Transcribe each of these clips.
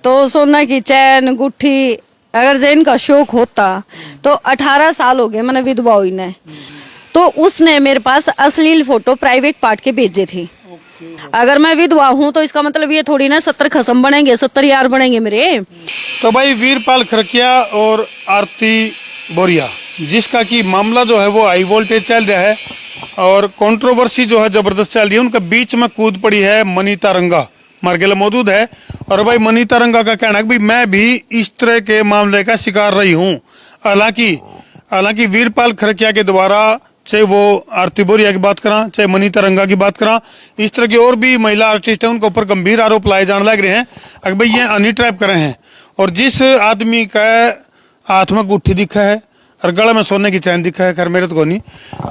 तो सोना की चैन गुट्ठी, अगर जैन का शौक होता तो 18 साल हो गए मैंने विधवा हुई ने, तो उसने मेरे पास अश्लील फोटो प्राइवेट पार्ट के भेजे थे। अगर मैं विधवा हूँ तो इसका मतलब ये थोड़ी ना 70 खसम बनेंगे, 70 यार बनेंगे मेरे। तो भाई वीरपाल खरकिया और आरती बोरिया जिसका कि मामला जो है वो हाई वोल्टेज चल रहा है और कंट्रोवर्सी जो है जबरदस्त चल रही है, उनका बीच में कूद पड़ी है मनीता रंगा मार्गेला मौजूद है। और भाई मनीता रंगा का कहना है कि भाई मैं भी इस तरह के मामले का शिकार रही हूँ। हालांकि वीरपाल खरकिया के द्वारा, चाहे वो आरती बोरिया की बात करा चाहे मनीता रंगा की बात करा, इस तरह की और भी महिला आर्टिस्ट हैं उनके ऊपर गंभीर आरोप लाए जाने लग रहे हैं कि भाई ये हनी ट्रैप करे हैं। और जिस आदमी का हाथ में गुट्ठी दिखा है और गला में सोने की चैन दिखा है, खैर मेरे तो को नहीं,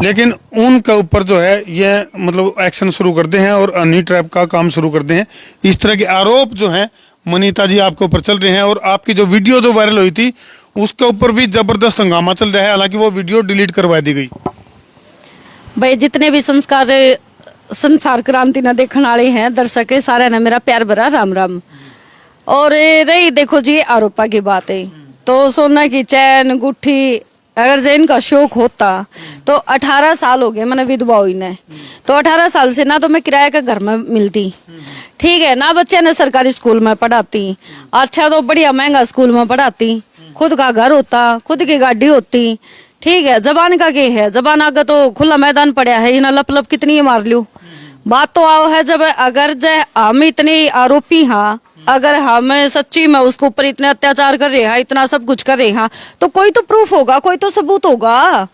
लेकिन उनके ऊपर जो है ये मतलब एक्शन शुरू करते हैं और हनी ट्रैप का काम शुरू करते हैं। इस तरह के आरोप जो हैं मनीता जी आपके ऊपर चल रहे हैं और आपकी जो वीडियो जो वायरल हुई थी उसके ऊपर भी जबरदस्त हंगामा चल रहा है, हालांकि वो वीडियो डिलीट करवा दी गई। भाई जितने भी संसार क्रांति ना देखने वाले हैं दर्शक है, सारे ने मेरा प्यार भरा राम राम। और रही देखो जी आरोपा की बात है, तो सोना की चैन गुट्ठी, अगर जैन का शौक होता तो 18 साल हो गए मैंने विधवा हुई ने, तो 18 साल से ना तो मैं किराए का घर में मिलती, ठीक है ना, बच्चे ने सरकारी स्कूल में पढ़ाती, अच्छा तो बढ़िया महंगा स्कूल में पढ़ाती, खुद का घर होता, खुद की गाड़ी होती, ठीक है। जबान का क्या है, जबान आगे तो खुला मैदान पड़ा है, इन्हें लप लप कितनी मार लियो। बात तो आओ है जब अगर हम इतने आरोपी हाँ, अगर हम सच्ची में उसके ऊपर इतने अत्याचार कर रहे हैं, इतना सब कुछ कर रहे हैं, तो कोई तो प्रूफ होगा, कोई तो सबूत होगा,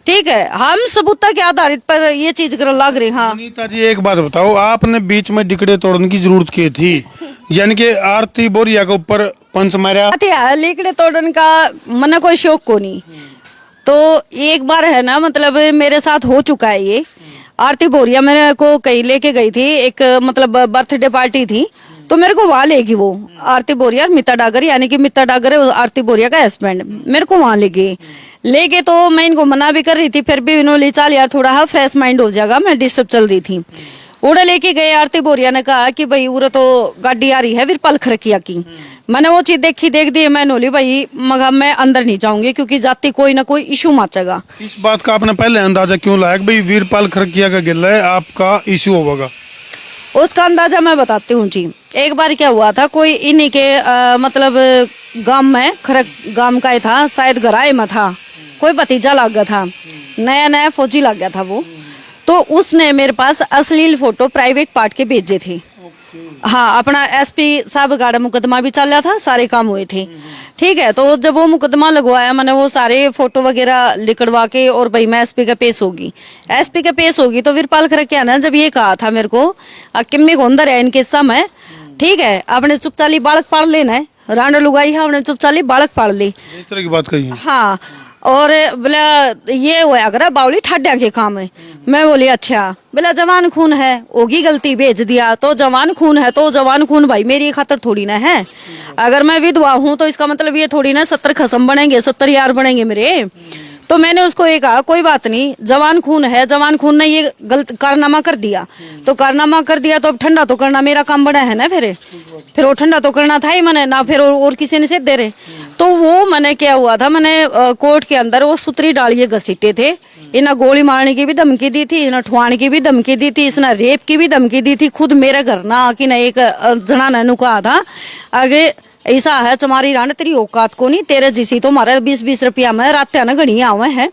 ठीक है। हम सबूत के आधारित पर ये चीज कर लग रही हाँ। अनीता जी एक बात बताओ, आपने बीच में डिकड़े तोड़ने की जरूरत की थी, यानी कि आरती बोरिया के ऊपर पंच मारा, लिकड़े तोड़ने का मना कोई शौक को नहीं। तो एक बार है ना, मतलब मेरे साथ हो चुका है ये। आरती बोरिया मेरे को कहीं लेके गई थी, एक मतलब बर्थडे पार्टी थी, तो मेरे को वहां लेगी वो आरती बोरिया और मिता डागर, यानी कि मिता डागर है आरती बोरिया का हस्बैंड, मेरे को वहां लेके तो मैं इनको मना भी कर रही थी, फिर भी इन्होंने चल यार थोड़ा हाँ फ्रेश माइंड हो जाएगा, मैं डिस्टर्ब चल रही थी। उड़ा लेके गए, आरती बोरिया ने कहा कि भाई उरे तो गाड़ी आ रही है वीरपाल खरकिया की। मैंने वो चीज देख दी, मैं नोली भाई मगर मैं अंदर नहीं जाऊंगी क्योंकि जाती कोई ना कोई इशू मचेगा। इस बात का आपने पहले अंदाजा क्यों लाया कि भाई वीरपाल खरकिया का गिला है, आपका इशू होगा? उसका अंदाजा मैं बताती हूँ जी। एक बार क्या हुआ था, कोई इन्हीं के मतलब गांव में खरक गांव का ही था, शायद गराए में था, कोई भतीजा लग गया था, नया नया फौजी लग गया था वो, तो उसने मेरे पास अश्लील फोटो प्राइवेट पार्ट के भेजे थे। हाँ, अपना एसपी साहब गाड़ा मुकदमा भी चल रहा था, सारे काम हुए थे, ठीक है। तो जब वो मुकदमा लगवाया मैंने, वो सारे फोटो वगैरह लिखवा के और भाई मैं एसपी का पेश होगी तो वीरपाल खरकिया ने जब ये कहा था मेरे को किम्मी को अंदर है इनके समय, ठीक है, आपने चुपचाली बालक पाल लेना है, रांड लुगाई है, आपने चुपचाली बालक पाल ली, इस तरह की बात कही है। हाँ। और बोला ये हुआ अगर बावली ठाड्या के काम है। मैं बोली अच्छा, बोला जवान खून है, होगी गलती भेज दिया, तो जवान खून है तो जवान खून भाई मेरी खातर थोड़ी ना है। अगर मैं विधवा हूँ तो इसका मतलब ये थोड़ी ना 70 खसम बनेंगे, 70 यार बनेंगे मेरे। तो मैंने उसको ये कहा कोई बात नहीं, जवान खून है, जवान खून ने ये गलत कारनामा कर दिया, तो कारनामा कर दिया तो अब ठंडा तो करना मेरा काम बड़ा है ना, फिर वो ठंडा तो करना था ही मैंने ना, फिर और किसी ने से दे रहे। तो वो मैंने क्या हुआ था, मैंने कोर्ट के अंदर वो सुतरी डालिए घसीटे थे, इन्हें गोली मारने की भी धमकी दी थी, इन्हें ठुआने की भी धमकी दी थी, इसने रेप की भी धमकी दी थी। खुद मेरे घर ना आके ना एक जना ने कहा था आगे ऐसा है तुम्हारी रान तेरी औकात को नहीं, तेरे जिसी तो हमारे 20-20 रुपया में रात न घड़ी आवे है,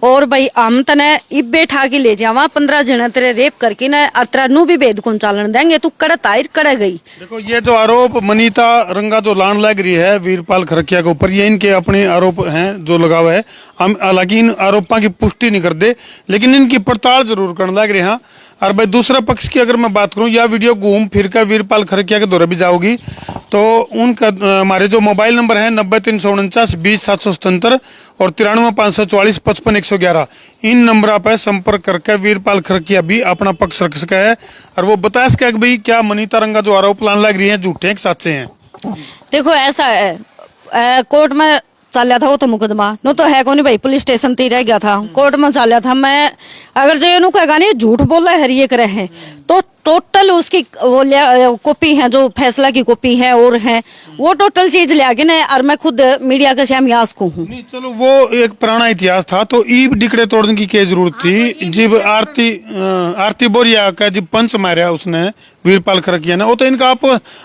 और भाई हम तने इब बैठा के ले जावा 15 जने तेरे रेप करके ना अतरा नु भी भेद कौन चालन देंगे, तू कड़ तायर कड़ गई। देखो ये जो आरोप मनीता रंगा जो लान लग रही है वीरपाल खरकिया के ऊपर, ये इनके अपने आरोप हैं जो लगा हुआ है। हम हालांकि इन आरोपों की पुष्टि नहीं करते, लेकिन इनकी पड़ताल जरूर करने लग रहे हैं। और भाई दूसरा पक्ष की अगर मैं बात करूं, यह वीडियो घूम फिर कर वीरपाल खरकिया के दौरे भी जाओगी, तो उनका हमारे जो मोबाइल नंबर है 90 349 20 777 और 93 544 55 111, इन नंबर पर संपर्क करके वीरपाल खरकिया भी अपना पक्ष रख सका है और वो बता सका कि भाई क्या मनीता रंगा जो आरोप लाने लग रही है झूठे हैं कि सच्चे हैं। देखो ऐसा है, कोर्ट में चल था वो तो मुकदमा नो तो है कौन भाई, पुलिस स्टेशन ते रह गया था, कोर्ट में चल था। मैं अगर जो इन्हों कहेगा नहीं झूठ बोला है ये करे है, तो टोटल उसकी वो कॉपी है, जो फैसला की कॉपी है और है वो टोटल चीज ले आगे ना। और मैं खुद मीडिया का श्यामयास को हूँ। नहीं चलो वो एक पुराना इतिहास था, तो ईब डिकड़े तोड़ने की क्या जरूरत थी? जब आरती बोरिया का जब पंच मारा उसने वीरपाल खरकिया ने, वो तो इनका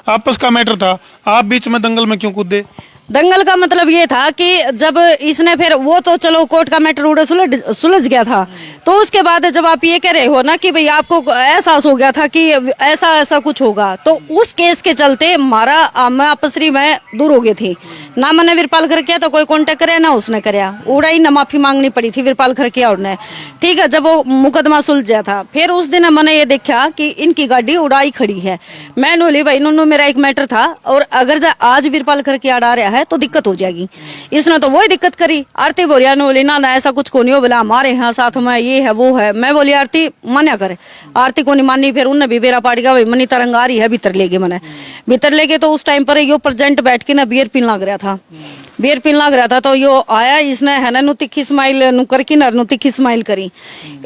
आपस का मैटर था, आप बीच में दंगल में क्यों कूदे? दंगल का मतलब ये था कि जब इसने फिर वो तो चलो कोर्ट का मैटर उड़े सुलझ गया था, तो उसके बाद जब आप ये कह रहे हो ना कि भाई आपको एहसास हो गया था कि ऐसा ऐसा कुछ होगा, तो उस केस के चलते मैं आपसरी में दूर हो गई थी ना। मैंने वीरपाल खरकिया तो कोई कांटेक्ट करे ना उसने कराया, उड़ाई ना माफी मांगनी पड़ी थी वीरपाल खरकिया और ने। ठीक है, जब वो मुकदमा सुलझ गया था, फिर उस दिन मैंने ये देखा कि इनकी गाड़ी उड़ाई खड़ी है। मैं बोली भाई इन्होंने मेरा एक मैटर था, और अगर आज वीरपाल खरकिया अड़ा रहा है तो दिक्कत हो जाएगी। इसने तो वही दिक्कत करी। आरती बोरिया ने बोली ना ना ऐसा कुछ को नहीं हो, बोला हमारे यहाँ साथ में ये है वो है। मैं बोली आरती मान्या करे, आरती को नहीं मानी। फिर उनने भी बेरा पाड़ गया, भाई मनी तरंग आ रही है, भीतर ले गए मैंने। भीतर ले गए तो उस टाइम पर यो प्रेजेंट बैठ के ना बियर पीन लग रहा था, बियर पीन लग रहा था। तो यो आया, इसने है ना नु तिखी स्माइल नु करके ना नु तिखी स्माइल करी।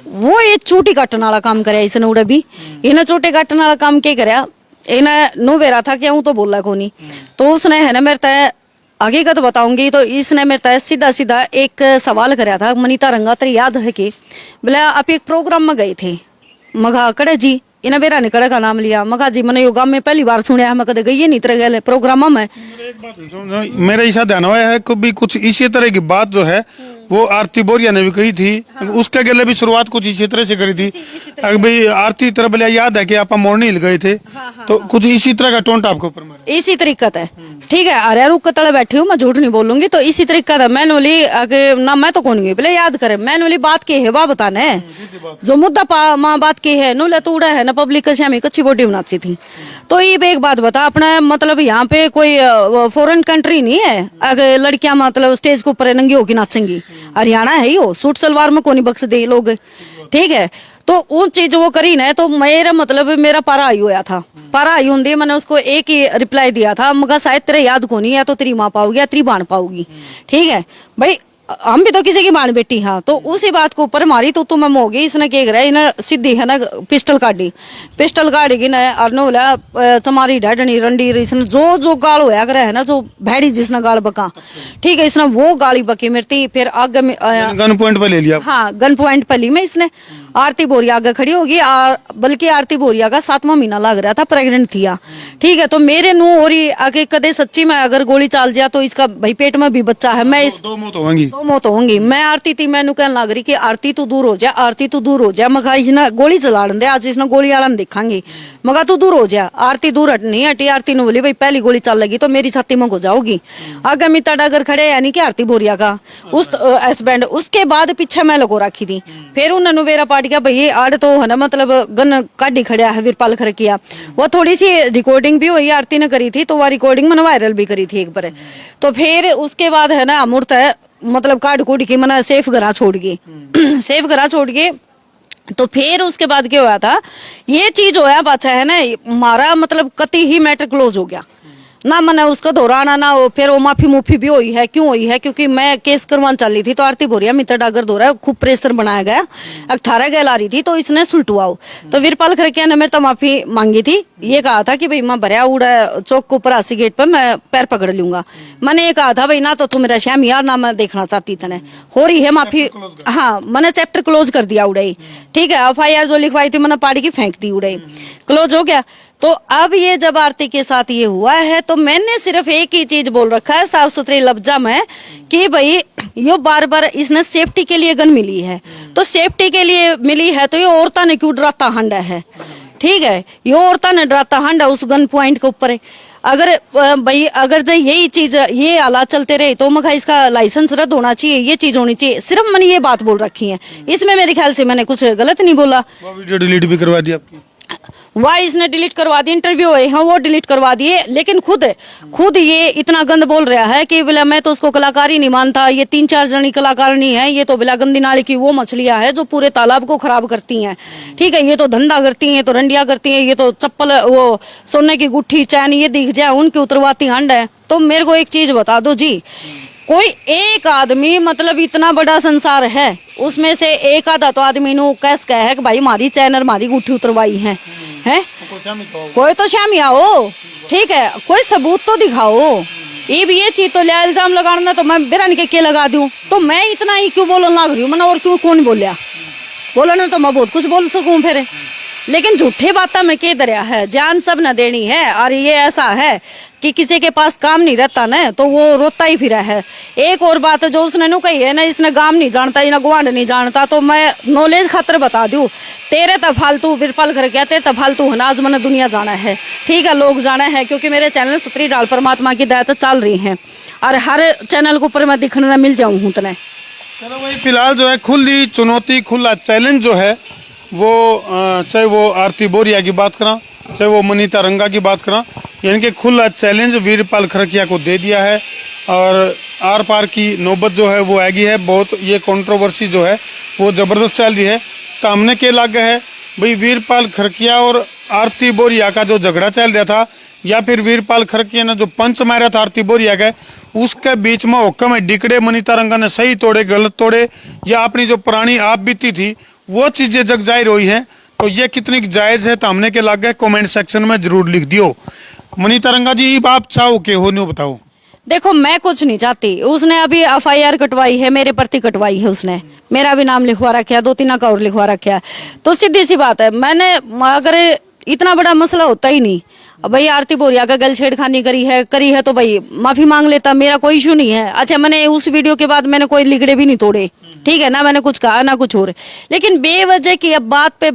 वो ये चोटी काटने वाला काम करे इसने उड़े भी। इन्हें चोटी काटने वाला काम क्या कराया, इन्हें नु बेरा था क्या हूँ तो बोला को नहीं। तो उसने है ना मेरे तय आगे का तो बताऊंगी। तो इसने मेरे तय सीधा सीधा एक सवाल कराया था, मनीता रंगा तेरी याद है कि बोले आप एक प्रोग्राम में गए थे? मगा कड़े जी, इन्हें बेरा ने कड़े का नाम लिया। मगा जी मैंने योगा में पहली बार सुना है, मैं कदे गई नहीं तरह गए प्रोग्राम में। मेरा ऐसा ध्यान हुआ है कि कुछ इसी तरह की बात जो है वो आरती बोरिया ने भी कही थी। हाँ। उसके गले भी शुरुआत कुछ इसी तरह से करी थी। अगर भाई आरती तरह बोले याद है कि आप मोरनी हिल गए थे। हाँ, तो कुछ इसी तरह का टोंट आपके ऊपर मारा, इसी तरीका है। ठीक है, अरे रुक तले बैठी हूँ, मैं झूठ नहीं बोलूंगी। तो इसी तरीका था। मैंने बोली ना मैं तो कौन गई बोले याद करे। मैंने बोली बात की है, वाह बताने जो मुद्दा माँ बात की है नो लतूड़ा है ना पब्लिक का श्यामी अच्छी बॉडी बनाची थी। तो ये एक बात बता, अपना मतलब यहाँ पे कोई फॉरेन कंट्री नहीं है अगर लड़कियां मतलब स्टेज के ऊपर नंगी होगी नाचेंगी। हरियाणा है यो, सूट सलवार में कोनी बख्श दे लोग। ठीक है, तो वो चीज वो करी ना, तो मेरा मतलब मेरा पारा आई हुआ था। पारा आई होंगे मैंने उसको एक ही रिप्लाई दिया था, मगर शायद तेरे याद को नहीं, या तो तेरी माँ पाओगी या तेरी बाण पाओगी। ठीक है भाई, हम भी तो किसी की बाण बेटी। हाँ, तो उसी बात के ऊपर मारी तो तुम हो गई। इसने क्या करा, इन्हें सीधी है ना पिस्टल काटी, पिस्टल काटेगी ना और न बोला चमारी ढाडनी रंडी। इसने जो गाल होया करे है ना, जो भैड़ी जिसने गाल बका। ठीक है, इसने वो गाली बकी मेरी। फिर आगे में गन पॉइंट पे ले लिया। हाँ, गन पॉइंट पे ली में इसने। आरती बोरिया आगे खड़ी होगी, बल्कि आरती बोरिया का 7वां महीना लग रहा था, प्रेग्नेंट थी। ठीक है, तो मेरे नू हो रही आगे कदे सच्ची में अगर गोली चाल जाए तो इसका भाई पेट में भी बच्चा है। मैं इस दो मौत होंगी। मैं आरती थी, मैंने कहने लग रही कि आरती तू दूर हो जा, आरती तू दूर हो जा। मगा इसने गोली चला दे, आज इसने गोली वाला देखा मगा तू दूर हो जा। आरती दूर नहीं हटी। आरती ने बोली भाई पहली गोली चल लगी तो मेरी छाती में हो जाओगी। आगे मिता डगर खड़े यानी कि आरती बोरिया का उस हस्बैंड। उसके बाद पीछे मैं लगो रखी थी। फिर उन्होंने वेरा पाट गया भाई आड़ तो है ना मतलब गन काटी खड़ा है वीरपाल खरकिया। वो थोड़ी सी रिकॉर्डिंग भी हुई आरती ने करी थी, तो वह रिकॉर्डिंग मैंने वायरल भी करी थी एक बार। तो फिर उसके बाद है ना अमूर्त है मतलब काट कूट के मैंने सेफ घरा छोड़ गई। सेफ घरा छोड़ के तो फिर उसके बाद क्या हुआ था, ये चीज होया पाछा है ना हमारा मतलब कति ही मैटर क्लोज हो गया ना। मैंने उसका दोहराना ना हो, फिर वो माफी मुफी भी हुई है। क्यों हुई है, क्योंकि मैं केस करवान चली थी। तो आरती बोरिया मित्र डागर दोहरा खूब प्रेशर बनाया गया, 18 गैल आ रही थी। तो इसने सुलटुआओ तो वीरपाल खरकिया ने मेरे तो माफी मांगी थी। ये कहा था कि भाई मैं भरिया उड़ा चौक के ऊपर आसी गेट पर मैं पैर पकड़ लूंगा। मैंने ये कहा था भाई ना तो तू मेरा श्याम यार ना मैं देखना चाहती तने हो रही है माफी। हाँ, मैंने चैप्टर क्लोज कर दिया उड़ाई। ठीक है, FIR जो लिखवाई थी मैंने पाड़ी की फेंक दी, उड़ाई क्लोज हो गया। तो अब ये जब आरती के साथ ये हुआ है तो मैंने सिर्फ एक ही चीज बोल रखा है साफ सुथरे लफ्जा में कि भाई यो बार बार इसने सेफ्टी के लिए गन मिली है, तो सेफ्टी के लिए मिली है तो ये औरता ने क्यों डराता हंडा है। ठीक है, ये औरता ने डराता हंडा उस गन पॉइंट के ऊपर। अगर भाई अगर जो यही चीज ये हालात चलते रहे तो मगर इसका लाइसेंस रद्द होना चाहिए, ये चीज होनी चाहिए। सिर्फ मैंने ये बात बोल रखी है, इसमें मेरे ख्याल से मैंने कुछ गलत नहीं बोला। वो वीडियो डिलीट भी करवा दी आपकी? वाह, इसने डिलीट करवा दी, इंटरव्यू है हाँ वो डिलीट करवा दिए। लेकिन खुद ये इतना गंद बोल रहा है कि बोला मैं तो उसको कलाकार ही नहीं मानता, ये 3-4 जनी कलाकार नहीं है, ये तो बिला गंदी नाली की वो मछलियां है जो पूरे तालाब को खराब करती हैं। ठीक है, ये तो धंधा करती हैं, तो रंडिया करती हैं, ये तो चप्पल वो सोने की गुट्ठी चैन ये दिख जाए उनकी उतरवाती हंड है। तो मेरे को एक चीज बता दो जी, कोई एक आदमी मतलब इतना बड़ा संसार है, उसमें से एक आधा तो आदमी नु कैस कह है कि भाई हमारी चैनल हमारी गुठी उतरवाई है हैं? कोई तो शामी आओ, ठीक है, कोई सबूत तो दिखाओ। ये चीज तो लिया इल्जाम लगाना तो मैं बिरन के लगा दूं, तो मैं इतना ही क्यों बोलने लग रही हूँ, मैंने और क्यों कौन बोलिया, बोलना तो मैं बहुत कुछ बोल सकूं फिर, लेकिन झूठी बातें में के दरिया है, जान सब न देनी है। और ये ऐसा है कि किसी के पास काम नहीं रहता ना तो वो रोता ही फिरा है। एक और बात जो उसने नु कही है ना, इसने गांव नहीं जानता, इन्हें गुआंढ नहीं जानता, तो मैं नॉलेज खातर बता दूं, तेरे तो फालतू बिरपल कर कहते तो फालतू हनाज मैंने दुनिया जाना है, ठीक है, लोग जाना है, क्योंकि मेरे चैनल सतरी डाल परमात्मा की दया तो चल रही है और हर चैनल के ऊपर मैं दिखने मिल जाऊँ हूँ। तने चलो भाई, फिलहाल जो है खुली चुनौती, खुला चैलेंज जो है वो चाहे वो आरती बोरिया की बात करा, चाहे वो मनीता रंगा की बात करा, यानी कि खुला चैलेंज वीरपाल खरकिया को दे दिया है और आर पार की नौबत जो है वो आएगी है। बहुत ये कंट्रोवर्सी जो है वो ज़बरदस्त चल रही है। तो हमने क्या लागा है भाई, वीरपाल खरकिया और आरती बोरिया का जो झगड़ा चल रहा था, या फिर वीरपाल खरकिया ने जो पंच मारा था आरती बोरिया का, उसके बीच में हुक्म है डिकड़े मनीता रंगा ने सही तोड़े गलत तोड़े, या अपनी जो पुरानी आप बीती थी वो चीज़ें जग जाहिर हुई हैं, तो ये कितनी जायज़ है तो हमने के लाग गए कमेंट सेक्शन में जरूर लिख दियो। मनीता रंगा जी, आप चाहो के हो नहीं बताओ। देखो मैं कुछ नहीं चाहती, उसने अभी FIR कटवाई है, मेरे प्रति कटवाई है, उसने मेरा भी नाम लिखवा रखा है, 2-3 का और लिखवा रखा है, तो सीधी सी बात है, मैंने अगर इतना बड़ा मसला होता ही नहीं, भाई आरती बोरिया का गल छेड़खानी करी है तो भाई माफी मांग लेता, मेरा कोई इशू नहीं है। अच्छा, मैंने उस वीडियो के बाद मैंने कोई लिगड़े भी नहीं तोड़े, ठीक है ना, मैंने कुछ कहा ना कुछ और, लेकिन बेवजह की अब बात पे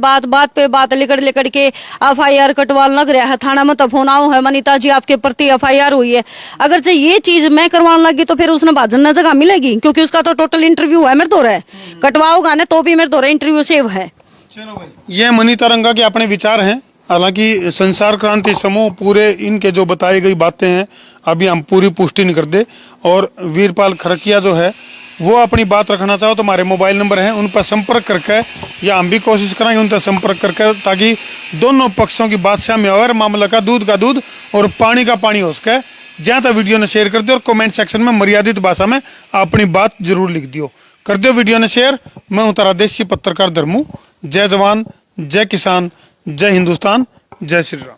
बात लिकड़ के FIR कटवाने लग रहा है। थाना में तो फोन आओ है, मनीता जी आपके प्रति FIR हुई है। अगर जो ये चीज मैं करवाने लगी तो फिर उसने भाजन न जगह मिलेगी, क्योंकि उसका तो टोटल इंटरव्यू है मेरे दो रहा, कटवाओगा ना तो भी मेरे दो रहा इंटरव्यू सेव है। चलो भाई, ये मनीता रंगा के अपने विचार हैं। हालांकि संसार क्रांति समूह पूरे इनके जो बताई गई बातें हैं अभी हम पूरी पुष्टि नहीं कर दे, और वीरपाल खरकिया जो है वो अपनी बात रखना चाहो तो हमारे मोबाइल नंबर हैं, उन पर संपर्क करके, या हम भी कोशिश करेंगे उन पर संपर्क करके, ताकि दोनों पक्षों की बात सामने आवे, मामला का दूध और पानी का पानी हो सके। जहाँ तक वीडियो ने शेयर कर दियो और कमेंट सेक्शन में मर्यादित भाषा में अपनी बात जरूर लिख दियो, कर दियो वीडियो ने शेयर। मैं हूँ तारा देसी पत्रकार धर्मू। जय जवान, जय किसान, जय हिंदुस्तान, जय श्री राम।